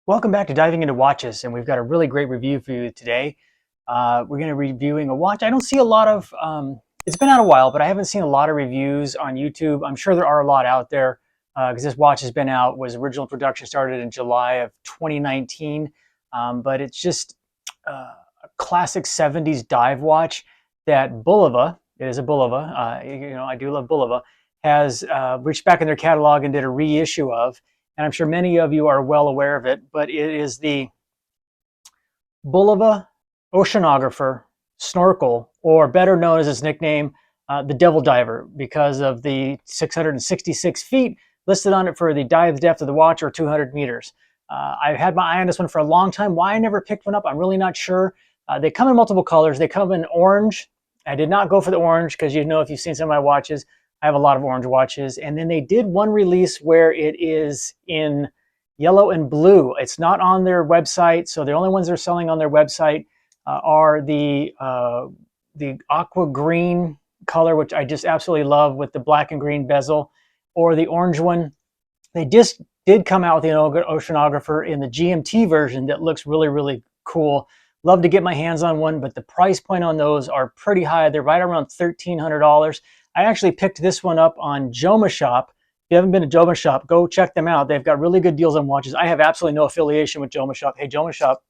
Welcome back to Diving into Watches, and we've got a really great review for you today. We're going to be reviewing a watch. I don't see a lot of, it's been out a while, but I haven't seen a lot of reviews on YouTube. I'm sure there are a lot out there because this watch has been out, original production started in July of 2019, but it's just a classic 70s dive watch that Bulova, it is a Bulova, I do love Bulova, has reached back in their catalog and did a reissue of. And I'm sure many of you are well aware of it, but it is the Bulova Oceanographer Snorkel, or better known as its nickname, the Devil Diver, because of the 666 feet listed on it for the dive depth of the watch, or 200 meters. I've had my eye on this one for a long time. Why I never picked one up, I'm really not sure. They come in multiple colors. They come in orange. I did not go for the orange because, if you've seen some of my watches, I have a lot of orange watches. And then they did one release where it is in yellow and blue. It's not on their website, so the only ones they're selling on their website are the aqua green color, which I just absolutely love, with the black and green bezel, or the orange one. They just did come out with the Oceanographer in the GMT version that looks really, really cool. Love to get my hands on one, but the price point on those are pretty high. They're right around $1,300. I actually picked this one up on Joma Shop. If you haven't been to Joma Shop, go check them out. They've got really good deals on watches. I have absolutely no affiliation with Joma Shop. Hey, Joma Shop,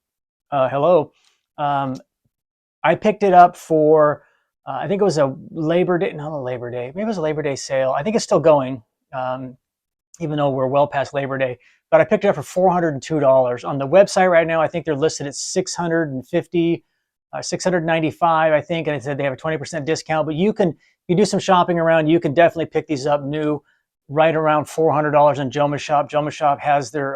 hello. I picked it up for, I think it was a Labor Day, not a Labor Day, maybe it was a Labor Day sale. I think it's still going, even though we're well past Labor Day. But I picked it up for $402. On the website right now, I think they're listed at $650, $695, I think, and it said they have a 20% discount. But if you do some shopping around, you can definitely pick these up new, right around $400 on Joma Shop. Joma Shop has their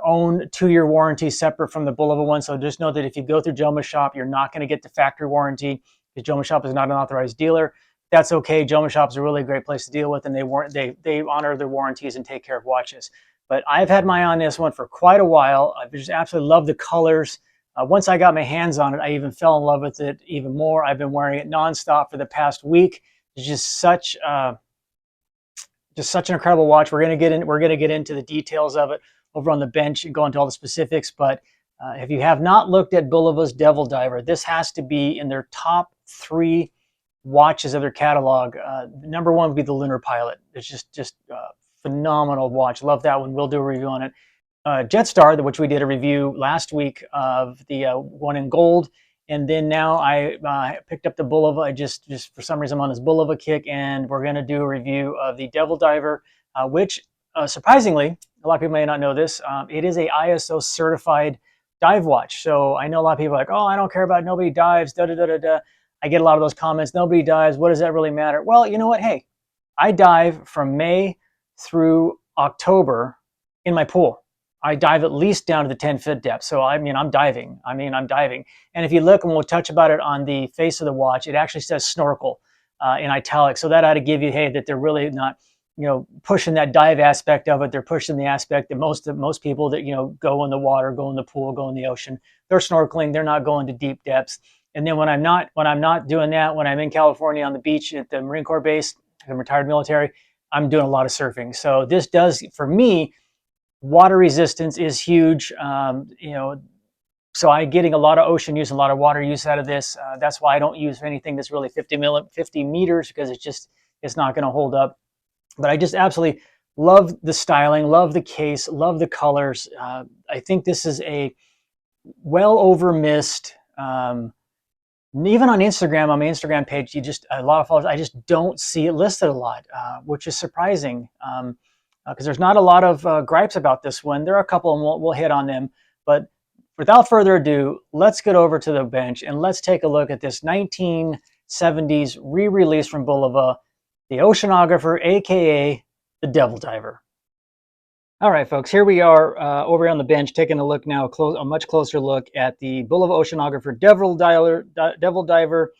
own 2-year warranty separate from the Bulova one. So just know that if you go through Joma Shop, you're not going to get the factory warranty because Joma Shop is not an authorized dealer. That's okay. Joma Shop is a really great place to deal with, and they honor their warranties and take care of watches. But I've had my eye on this one for quite a while. I just absolutely love the colors. Once I got my hands on it, I even fell in love with it even more. I've been wearing it nonstop for the past week. It's just such an incredible watch. We're gonna get into the details of it over on the bench and go into all the specifics. But if you have not looked at Bulova's Devil Diver, this has to be in their top 3 watches of their catalog. Number 1 would be the Lunar Pilot. It's just phenomenal watch. Love that one. We'll do a review on it. Jetstar, which we did a review last week of, the one in gold, and then now I picked up the Bulova. I just for some reason I'm on this Bulova kick, and we're going to do a review of the Devil Diver, which surprisingly, a lot of people may not know this, it is a ISO certified dive watch. So I know a lot of people are like, oh, I don't care about nobody dives, da da da da da. I get a lot of those comments. Nobody dives. What does that really matter? Well, you know what? Hey, I dive from May through October in my pool. I dive at least down to the 10-foot depth. So I'm diving. I'm diving. And if you look, and we'll touch about it on the face of the watch, it actually says snorkel in italics. So that ought to give you, hey, that they're really not, pushing that dive aspect of it. They're pushing the aspect that most people that, go in the water, go in the pool, go in the ocean, they're snorkeling. They're not going to deep depths. And then when I'm not doing that, when I'm in California on the beach at the Marine Corps base, I'm retired military, I'm doing a lot of surfing. So this does, for me, water resistance is huge. So I'm getting a lot of ocean use, a lot of water use out of this. That's why I don't use anything that's really 50 meters, because it's not going to hold up. But I just absolutely love the styling, love the case, love the colors. I think this is a well over missed. Even on Instagram, on my Instagram page, a lot of followers, I just don't see it listed a lot, which is surprising. Because there's not a lot of gripes about this one. There are a couple, and we'll hit on them. But without further ado, let's get over to the bench and let's take a look at this 1970s re-release from Bulova, the Oceanographer, aka the Devil Diver. All right, folks, here we are over on the bench, taking a look now, a much closer look at the Bulova Oceanographer Devil Diver.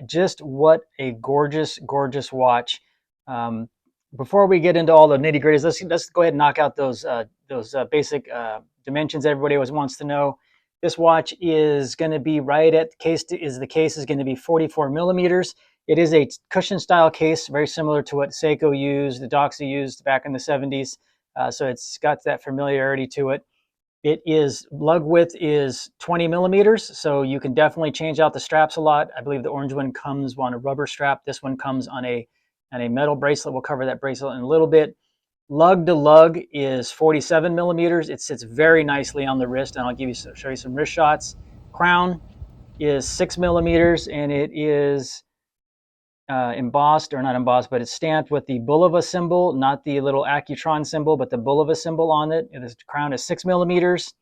Just what a gorgeous, gorgeous watch. Before we get into all the nitty-gritties, let's go ahead and knock out those basic dimensions everybody always wants to know. This watch is going to be right at the case is going to be 44 millimeters. It is a cushion-style case, very similar to what Seiko used, the Doxa used back in the 70s. So it's got that familiarity to it. Lug width is 20 millimeters, so you can definitely change out the straps a lot. I believe the orange one comes on a rubber strap. This one comes on a metal bracelet. We'll cover that bracelet in a little bit. Lug to lug is 47 millimeters. It sits very nicely on the wrist, and I'll show you some wrist shots. Crown is 6 millimeters, and it is embossed, or not embossed, but it's stamped with the Bulova symbol, not the little Accutron symbol, but the Bulova symbol on it. The crown is 6 millimeters,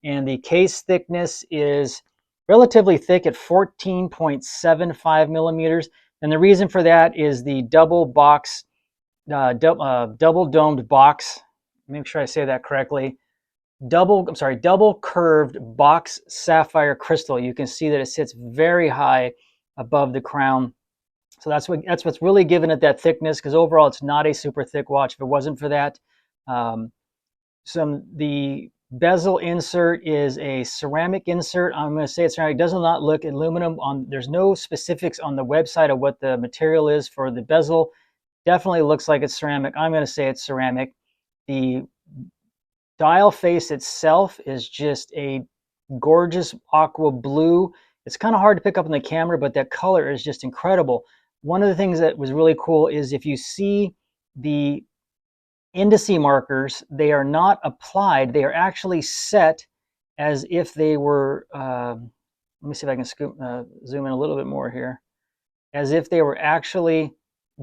and the case thickness is relatively thick at 14.75 millimeters. And the reason for that is the double domed box. Make sure I say that correctly. Double curved box sapphire crystal. You can see that it sits very high above the crown. So that's what's really giving it that thickness, because overall it's not a super thick watch. If it wasn't for that, the bezel insert is a ceramic insert. I'm going to say it's ceramic. It does not look aluminum. There's no specifics on the website of what the material is for the bezel. Definitely looks like it's ceramic. I'm going to say it's ceramic. The dial face itself is just a gorgeous aqua blue. It's kind of hard to pick up on the camera, but that color is just incredible. One of the things that was really cool is if you see the indice markers, they are not applied. They are actually set as if they were, let me see if I can zoom in a little bit more here, as if they were actually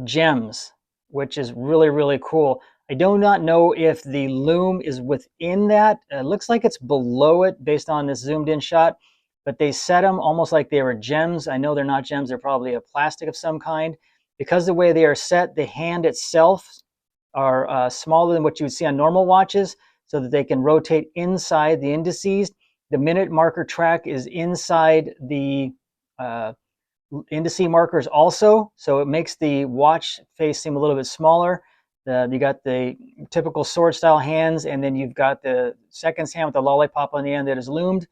gems, which is really, really cool. I do not know if the lume is within that. It looks like it's below it based on this zoomed in shot, but they set them almost like they were gems. I know they're not gems. They're probably a plastic of some kind. Because the way they are set, the hand itself are smaller than what you would see on normal watches, so that they can rotate inside the indices. The minute marker track is inside the indice markers also, so it makes the watch face seem a little bit smaller. You got the typical sword style hands, and then you've got the seconds hand with the lollipop on the end that is loomed.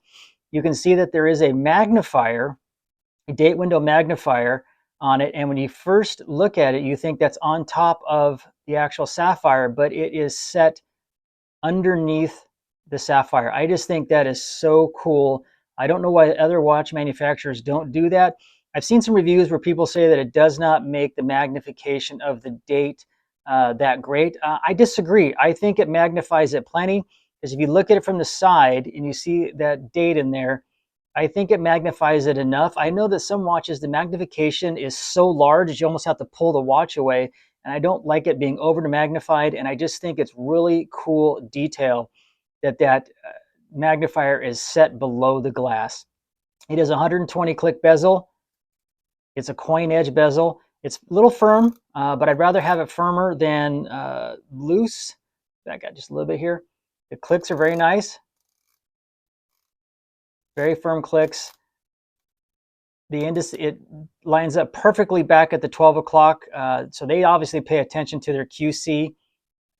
You can see that there is a magnifier, a date window magnifier on it, and when you first look at it, you think that's on top of the actual sapphire, but it is set underneath the sapphire. I just think that is so cool. I don't know why other watch manufacturers don't do that. I've seen some reviews where people say that it does not make the magnification of the date that great. I disagree. I think it magnifies it plenty, because if you look at it from the side and you see that date in there, I think it magnifies it enough. I know that some watches, the magnification is so large that you almost have to pull the watch away, and I don't like it being over magnified, and I just think it's really cool detail that magnifier is set below the glass. It is a 120 click bezel. It's a coin edge bezel. It's a little firm, but I'd rather have it firmer than loose. I got just a little bit here. The clicks are very nice. Very firm clicks. The indice, it lines up perfectly back at the 12 o'clock. So they obviously pay attention to their QC.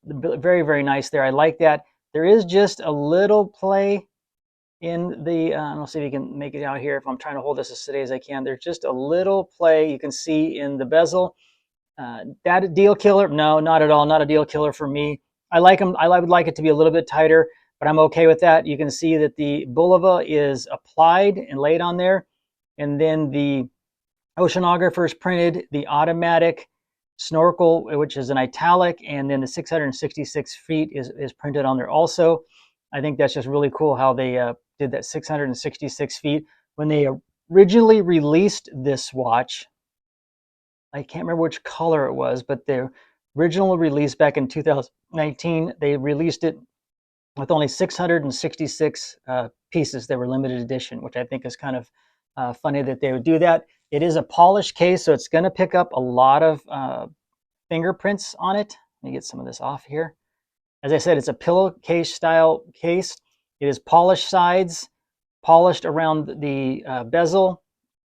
Very, very nice there. I like that. There is just a little play in the, I'll see if you can make it out here if I'm trying to hold this as steady as I can. There's just a little play you can see in the bezel. That a deal killer? No, not at all. Not a deal killer for me. I like them. I would like it to be a little bit tighter, but I'm okay with that. You can see that the Bulova is applied and laid on there, and then the Oceanographer is printed, the automatic snorkel, which is an italic, and then the 666 feet is printed on there also. I think that's just really cool how they did that 666 feet. When they originally released this watch, I can't remember which color it was, but the original release back in 2019, they released it with only 666 pieces. They were limited edition, which I think is kind of funny that they would do that. It is a polished case, so it's going to pick up a lot of fingerprints on it. Let me get some of this off here. As I said, it's a pillowcase style case. It is polished sides, polished around the bezel,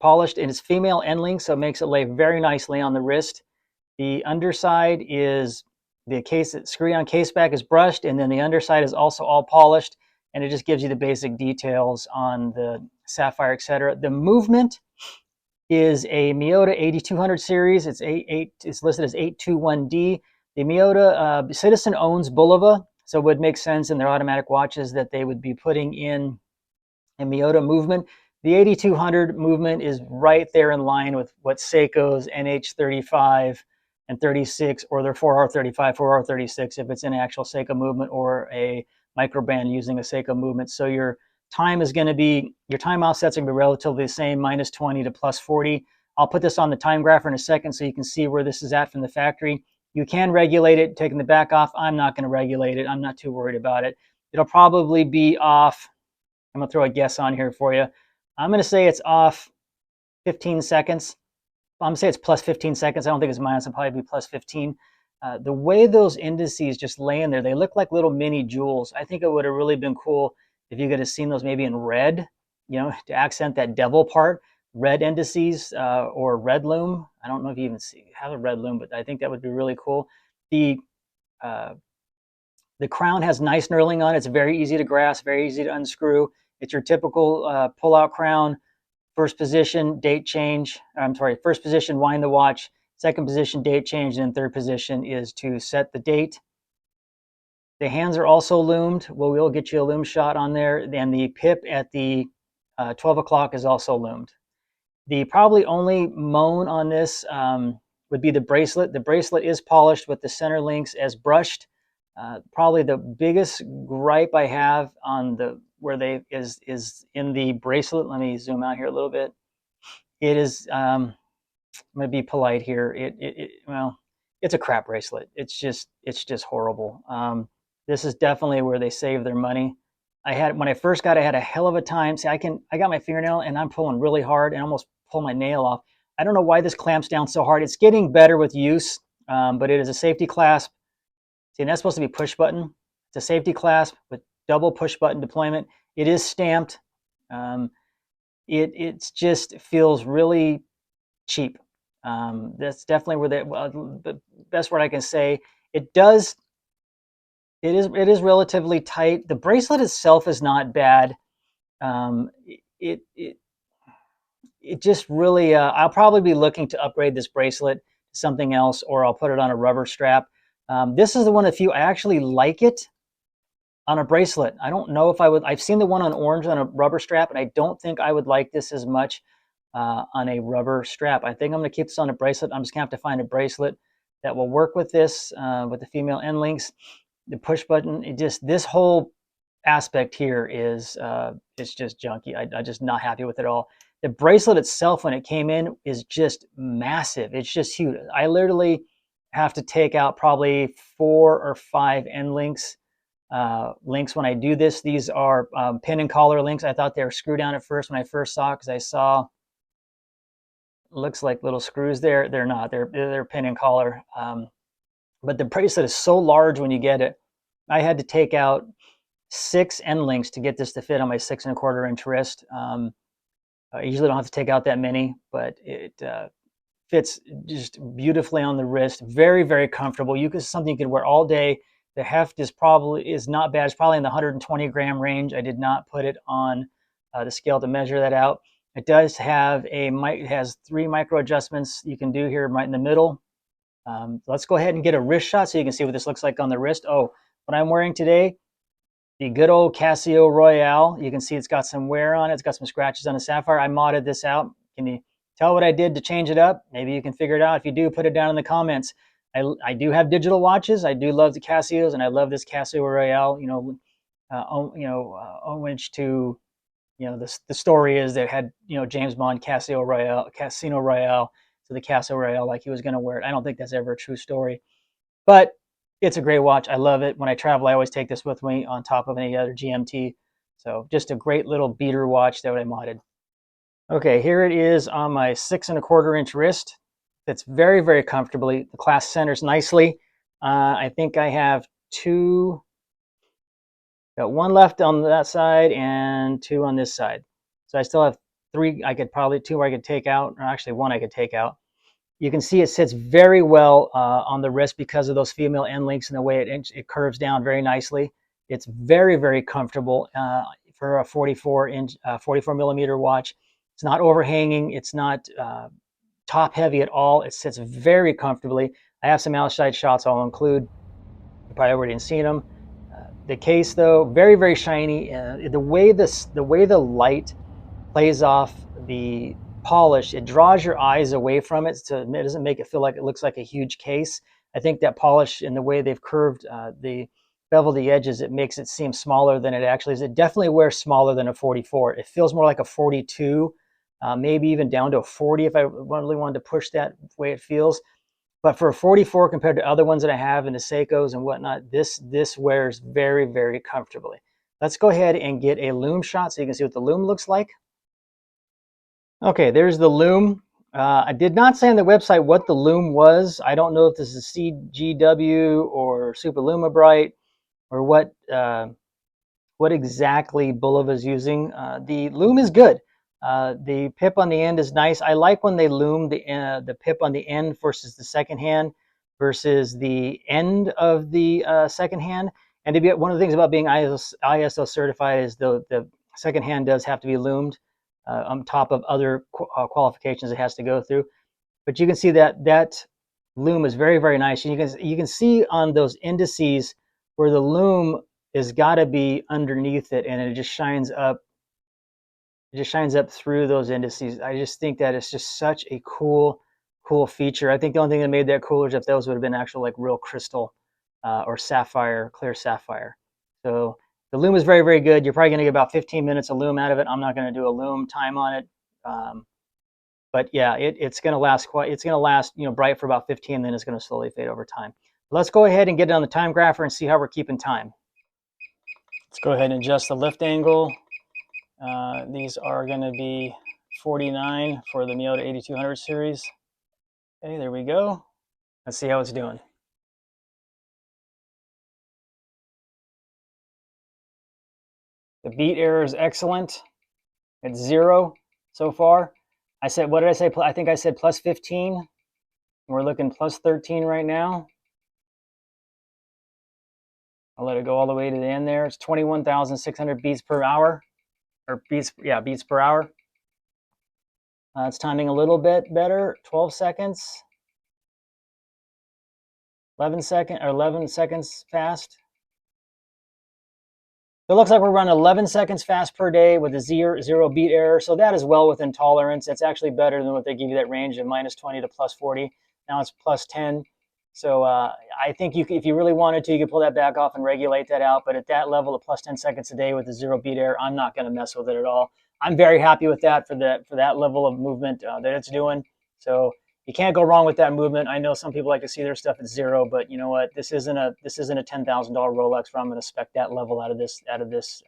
polished in its female end link, so it makes it lay very nicely on the wrist. The underside is the case, screw-on case back is brushed, and then the underside is also all polished, and it just gives you the basic details on the sapphire, etc. The movement is a Miyota 8200 series. It's listed as 821D. The Miyota Citizen owns Bulova, So it would make sense in their automatic watches that they would be putting in a Miyota movement. The 8200 movement is right there in line with what Seiko's NH35 and 36, or their 4R35, 4R36, if it's an actual Seiko movement or a microband using a Seiko movement. So your time is going to be, your time offset's going to be relatively the same, minus 20 to plus 40. I'll put this on the Timegrapher in a second so you can see where this is at from the factory. You can regulate it, taking the back off. I'm not going to regulate it. I'm not too worried about it. It'll probably be off. I'm going to throw a guess on here for you. I'm going to say it's off 15 seconds. I'm going to say it's plus 15 seconds. I don't think it's minus. It'll probably be plus 15. The way those indices just lay in there, they look like little mini jewels. I think it would have really been cool if you could have seen those maybe in red, you know, to accent that devil part. Red indices or red lume. I don't know if you even have a red lume, but I think that would be really cool. The crown has nice knurling on it. It's very easy to grasp, very easy to unscrew. It's your typical pull-out crown. First position, date change. I'm sorry, first position, wind the watch. Second position, date change. And then third position is to set the date. The hands are also loomed. Well, we'll get you a loom shot on there. And the pip at the 12 o'clock is also loomed. The probably only moan on this would be the bracelet. The bracelet is polished with the center links as brushed. Probably the biggest gripe I have on the where they is in the bracelet. Let me zoom out here a little bit. It is. I'm going to be polite here. Well, it's a crap bracelet. It's just horrible. This is definitely where they save their money. When I first got it, I had a hell of a time. See, I got my fingernail and I'm pulling really hard and almost pull my nail off. I don't know why this clamps down so hard. It's getting better with use, but it is a safety clasp. See, and that's supposed to be push button. It's a safety clasp with double push button deployment. It is stamped. It just feels really cheap. That's definitely where the best word I can say. It is relatively tight. The bracelet itself is not bad. It just really. I'll probably be looking to upgrade this bracelet to something else, or I'll put it on a rubber strap. This is the one of the few I actually like it on a bracelet. I don't know if I would. I've seen the one on orange on a rubber strap, and I don't think I would like this as much on a rubber strap. I think I'm going to keep this on a bracelet. I'm just going to have to find a bracelet that will work with this, with the female end links. The push button, this whole aspect here is it's just junky. I'm just not happy with it all. The bracelet itself, when it came in, is just massive. It's just huge. I literally have to take out probably 4 or 5 end links when I do this. These are pin and collar links. I thought they were screw down at first when I first saw it, because I saw looks like little screws there. They're not. They're pin and collar. But the bracelet is so large when you get it. I had to take out 6 end links to get this to fit on my 6 1/4 inch wrist. I usually don't have to take out that many, but it fits just beautifully on the wrist. Very, very comfortable. Something you could wear all day. The heft is not bad. It's probably in the 120 gram range. I did not put it on the scale to measure that out. It does have it has 3 micro adjustments you can do here right in the middle. Let's go ahead and get a wrist shot so you can see what this looks like on the wrist. Oh, what I'm wearing today, the good old Casio Royale. You can see it's got some wear on it. It's got some scratches on the sapphire. I modded this out. Can you tell what I did to change it up? Maybe you can figure it out. If you do, put it down in the comments. I do have digital watches. I do love the Casios, and I love this Casio Royale. Homage to, the story is they had, James Bond Casino Royale to the Casio Royale, like he was going to wear it. I don't think that's ever a true story, but it's a great watch. I love it. When I travel, I always take this with me on top of any other GMT. So just a great little beater watch that I modded. Okay, here it is on my 6 1/4 inch wrist. Fits very, very comfortably. The clasp centers nicely. I think I have 2. Got 1 left on that side and 2 on this side. So I still have 3. 2 where I could take out, or actually 1 I could take out. You can see it sits very well on the wrist because of those female end links and the way it curves down very nicely. It's very, very comfortable for a 44 millimeter watch. It's not overhanging. It's not top heavy at all. It sits very comfortably. I have some outside shots I'll include. You've probably already seen them. The case though, very, very shiny. The way the light plays off the polish, it draws your eyes away from it, so it doesn't make it feel like it looks like a huge case. I think that polish and the way they've curved the bevel the edges, it makes it seem smaller than it actually is. It definitely wears smaller than a 44. It feels more like a 42, maybe even down to a 40 if I really wanted to push that way it feels. But for a 44 compared to other ones that I have in the Seikos and whatnot, this wears very, very comfortably. Let's go ahead and get a Lume shot so you can see what the Lume looks like. Okay, there's the Lume. I did not say on the website what the Lume was. I don't know if this is CGW or Super Luma Bright or what exactly Bulova is using. The Lume is good. The pip on the end is nice. I like when they lume the pip on the end versus the second hand versus the end of the second hand. And to be one of the things about being ISO certified is the second hand does have to be lumed on top of other qualifications it has to go through. But you can see that lume is very, very nice. And you can see on those indices where the lume is got to be underneath it, and it just shines up. It just shines up through those indices. I just think that it's just such a cool feature. I think the only thing that made that cooler is if those would have been actual like real crystal or sapphire, clear sapphire. So the Lume is very, very good. You're probably going to get about 15 minutes of Lume out of it. I'm not going to do a Lume time on it. But yeah, it's going to last bright for about 15, then it's going to slowly fade over time. Let's go ahead and get it on the Timegrapher and see how we're keeping time. Let's go ahead and adjust the lift angle. These are going to be 49 for the Miyota 8200 series. Okay, there we go. Let's see how it's doing. The beat error is excellent. It's 0 so far. I said, what did I say? I think I said plus 15. We're looking plus 13 right now. I'll let it go all the way to the end there. It's 21,600 beats per hour. Or beats per hour. It's timing a little bit better, 12 seconds. 11 seconds fast. So it looks like we're running 11 seconds fast per day with a zero beat error. So that is well within tolerance. It's actually better than what they give you that range of minus 20 to plus 40. Now it's plus 10. So I think if you really wanted to, you could pull that back off and regulate that out. But at that level of plus 10 seconds a day with a 0 beat error, I'm not going to mess with it at all. I'm very happy with that for that level of movement that it's doing. So you can't go wrong with that movement. I know some people like to see their stuff at 0, but you know what? This isn't a $10,000 Rolex where I'm going to spec that level out of this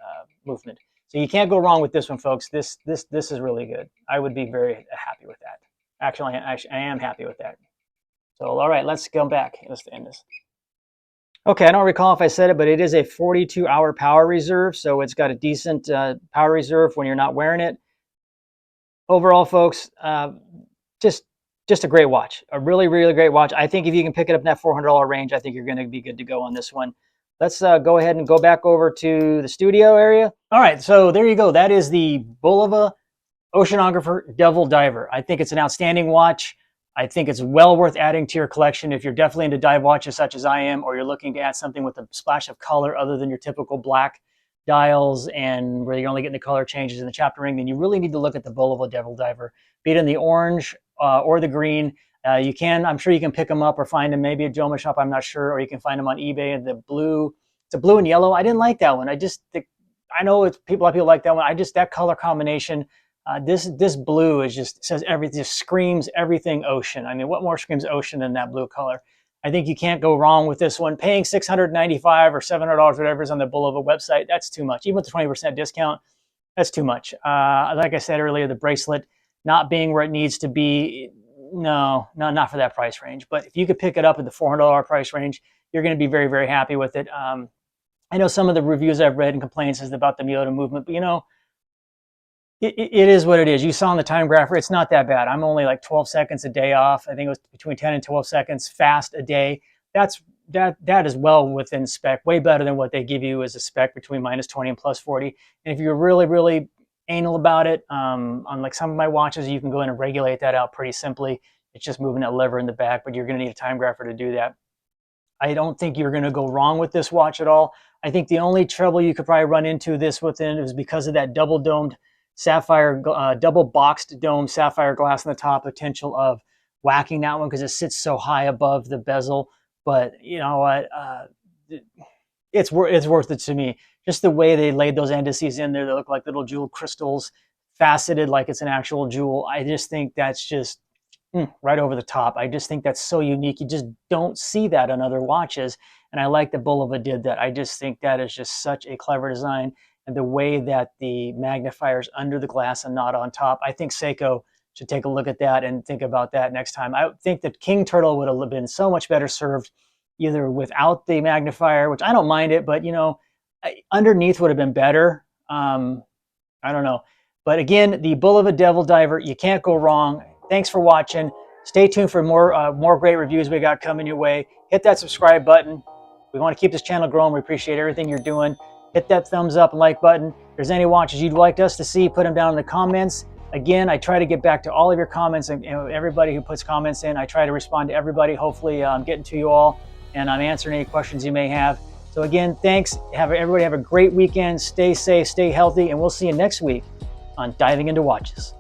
movement. So you can't go wrong with this one, folks. This is really good. I would be very happy with that. Actually, I am happy with that. So all right, let's go back. Let's end this. Okay, I don't recall if I said it, but it is a 42-hour power reserve, so it's got a decent power reserve when you're not wearing it. Overall, folks, just a great watch, a really, really great watch. I think if you can pick it up in that $400 range, I think you're going to be good to go on this one. Let's go ahead and go back over to the studio area. All right, so there you go. That is the Bulova Oceanographer Devil Diver. I think it's an outstanding watch. I think it's well worth adding to your collection if you're definitely into dive watches such as I am, or you're looking to add something with a splash of color other than your typical black dials and where you're only getting the color changes in the chapter ring, then you really need to look at the Bulova Devil Diver, be it in the orange or the green. I'm sure you can pick them up or find them maybe at Joma Shop, I'm not sure, or you can find them on eBay. The blue, it's a blue and yellow. I didn't like that one. I know a lot of people like that one. That color combination. This blue is just screams everything ocean. I mean, what more screams ocean than that blue color? I think you can't go wrong with this one. Paying $695 or $700, whatever is on the Bulova website, that's too much. Even with the 20% discount, that's too much. Like I said earlier, the bracelet not being where it needs to be, no, not for that price range. But if you could pick it up at the $400 price range, you're going to be very, very happy with it. I know some of the reviews I've read and complaints is about the Miyota movement, but you know, it is what it is. You saw on the Timegrapher, it's not that bad. I'm only like 12 seconds a day off. I think it was between 10 and 12 seconds fast a day. That is well within spec, way better than what they give you as a spec between minus 20 and plus 40. And if you're really, really anal about it, on like some of my watches, you can go in and regulate that out pretty simply. It's just moving that lever in the back, but you're going to need a Timegrapher to do that. I don't think you're going to go wrong with this watch at all. I think the only trouble you could probably run into this within is because of that double domed sapphire, double boxed dome sapphire glass on the top, potential of whacking that one because it sits so high above the bezel. But you know what? It's worth it to me. Just the way they laid those indices in there, they look like little jewel crystals, faceted like it's an actual jewel. I just think that's just right over the top. I just think that's so unique. You just don't see that on other watches. And I like that Bulova did that. I just think that is just such a clever design. And the way that the magnifier's under the glass and not on top. I think Seiko should take a look at that and think about that next time. I think that King Turtle would have been so much better served either without the magnifier, which I don't mind it, but you know, underneath would have been better. I don't know. But again, the Bulova Devil Diver, you can't go wrong. Thanks for watching. Stay tuned for more great reviews we got coming your way. Hit that subscribe button. We want to keep this channel growing. We appreciate everything you're doing. Hit that thumbs up and like button. If there's any watches you'd like us to see, put them down in the comments. Again, I try to get back to all of your comments and everybody who puts comments in. I try to respond to everybody. Hopefully I'm getting to you all and I'm answering any questions you may have. So again, thanks. Everybody have a great weekend. Stay safe, stay healthy, and we'll see you next week on Diving Into Watches.